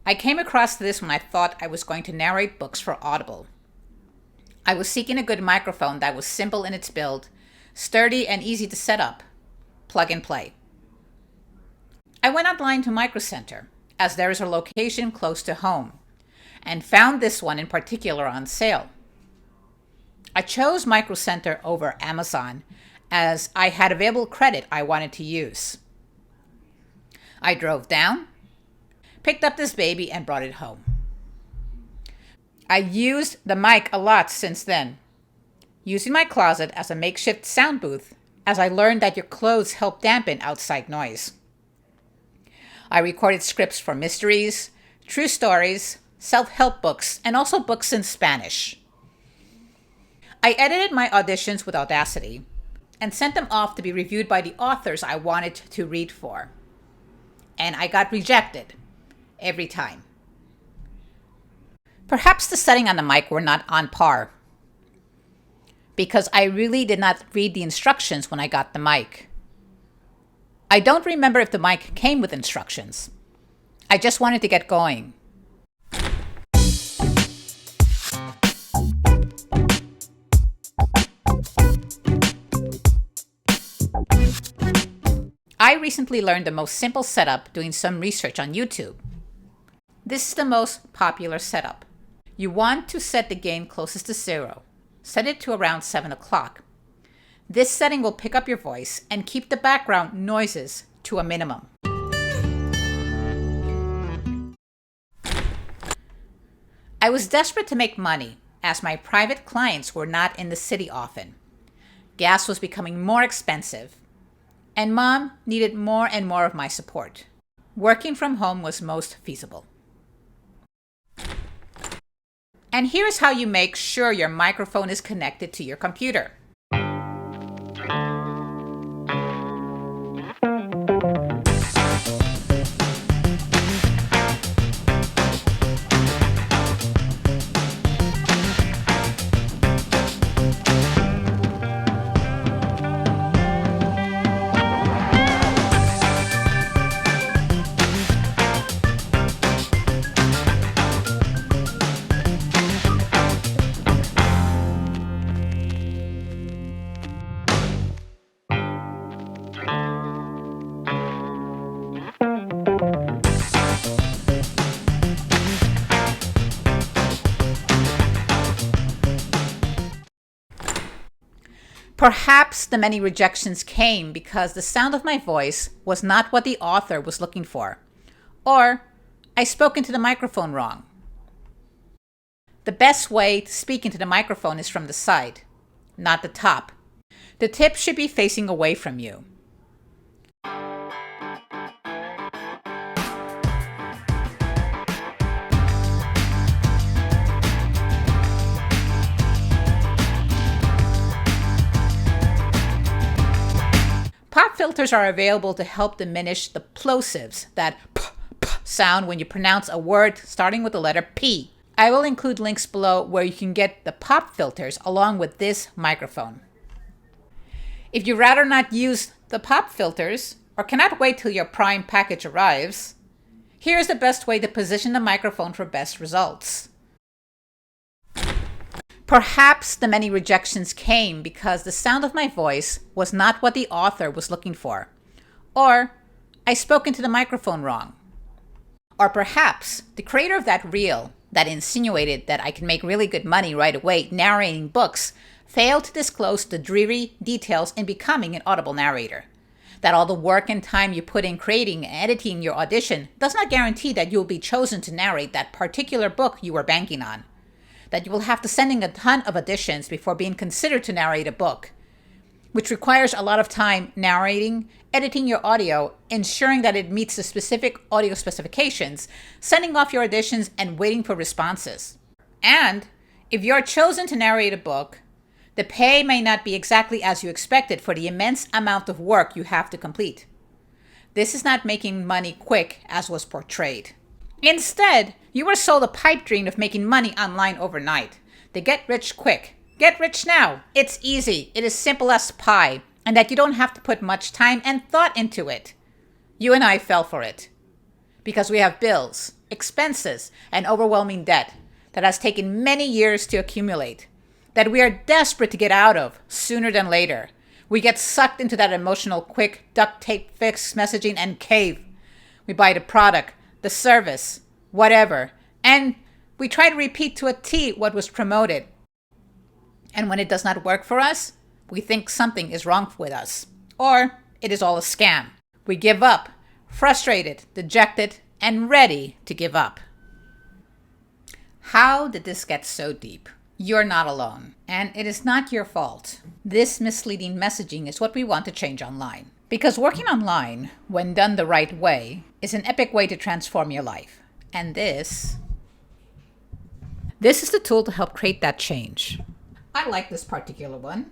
I came across this when I thought I was going to narrate books for Audible. I was seeking a good microphone that was simple in its build, sturdy and easy to set up, plug and play. I went online to Micro Center, as there is a location close to home, and found this one in particular on sale. I chose Micro Center over Amazon as I had available credit I wanted to use. I drove down, picked up this baby, and brought it home. I used the mic a lot since then, using my closet as a makeshift sound booth as I learned that your clothes help dampen outside noise. I recorded scripts for mysteries, true stories, self-help books, and also books in Spanish. I edited my auditions with Audacity and sent them off to be reviewed by the authors I wanted to read for. And I got rejected every time. Perhaps the setting on the mic were not on par, because I really did not read the instructions when I got the mic. I don't remember if the mic came with instructions. I just wanted to get going. I recently learned the most simple setup doing some research on YouTube. This is the most popular setup. You want to set the gain closest to 0. Set it to around 7 o'clock. This setting will pick up your voice and keep the background noises to a minimum. I was desperate to make money as my private clients were not in the city often. Gas was becoming more expensive, and Mom needed more and more of my support. Working from home was most feasible. And here's how you make sure your microphone is connected to your computer. Perhaps the many rejections came because the sound of my voice was not what the author was looking for, or I spoke into the microphone wrong. The best way to speak into the microphone is from the side, not the top. The tip should be facing away from you. Pop filters are available to help diminish the plosives, that p sound when you pronounce a word starting with the letter P. I will include links below where you can get the pop filters along with this microphone. If you'd rather not use the pop filters or cannot wait till your Prime package arrives, here's the best way to position the microphone for best results. Perhaps the many rejections came because the sound of my voice was not what the author was looking for, or I spoke into the microphone wrong. Or perhaps the creator of that reel that insinuated that I can make really good money right away narrating books failed to disclose the dreary details in becoming an Audible narrator. That all the work and time you put in creating and editing your audition does not guarantee that you will be chosen to narrate that particular book you were banking on. That you will have to send in a ton of auditions before being considered to narrate a book, which requires a lot of time narrating, editing your audio, ensuring that it meets the specific audio specifications, sending off your auditions, and waiting for responses. And if you're chosen to narrate a book, the pay may not be exactly as you expected for the immense amount of work you have to complete. This is not making money quick as was portrayed. Instead, you were sold a pipe dream of making money online overnight. They get rich quick. Get rich now. It's easy. It is simple as pie. And that you don't have to put much time and thought into it. You and I fell for it. Because we have bills. expenses, and overwhelming debt that has taken many years to accumulate, that we are desperate to get out of sooner than later. We get sucked into that emotional, quick, duct tape fix messaging and cave. We buy the product, the service, whatever, and we try to repeat to a T what was promoted. And when it does not work for us, we think something is wrong with us, or it is all a scam. We give up, frustrated, dejected, and ready to give up. How did this get so deep? You're not alone, and it is not your fault. This misleading messaging is what we want to change online. Because working online, when done the right way, is an epic way to transform your life. And this is the tool to help create that change. I like this particular one.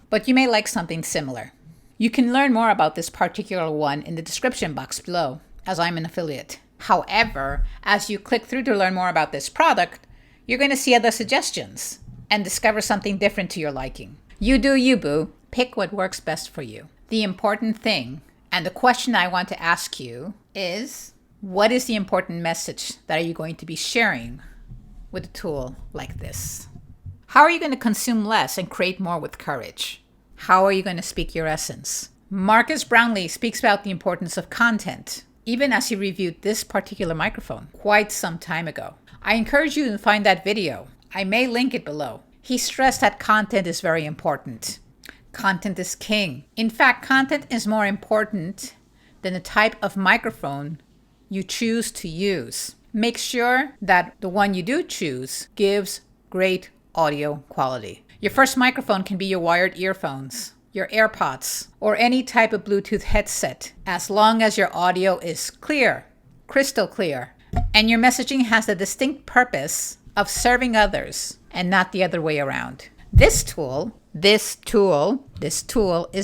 But you may like something similar. You can learn more about this particular one in the description box below, as I'm an affiliate. However, as you click through to learn more about this product, you're going to see other suggestions and discover something different to your liking. You do you, boo. Pick what works best for you. The important thing, and the question I want to ask you is, what is the important message that are you going to be sharing with a tool like this? How are you going to consume less and create more with courage? How are you going to speak your essence? Marcus Brownlee speaks about the importance of content, even as he reviewed this particular microphone quite some time ago. I encourage you to find that video. I may link it below. He stressed that content is very important. Content is king. In fact, content is more important than the type of microphone you choose to use. Make sure that the one you do choose gives great audio quality. Your first microphone can be your wired earphones, your AirPods, or any type of Bluetooth headset, as long as your audio is clear, crystal clear, and your messaging has the distinct purpose of serving others and not the other way around. This tool is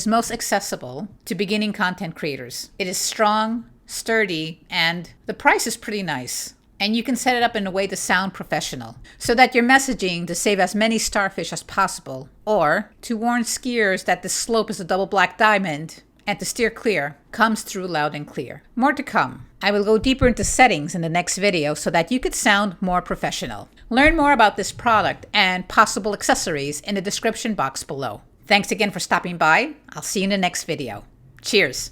most accessible to beginning content creators. It is strong, sturdy, and the price is pretty nice. And you can set it up in a way to sound professional, so that your messaging to save as many starfish as possible, or to warn skiers that the slope is a double black diamond and to steer clear, comes through loud and clear. More to come. I will go deeper into settings in the next video so that you could sound more professional. Learn more about this product and possible accessories in the description box below. Thanks again for stopping by. I'll see you in the next video. Cheers.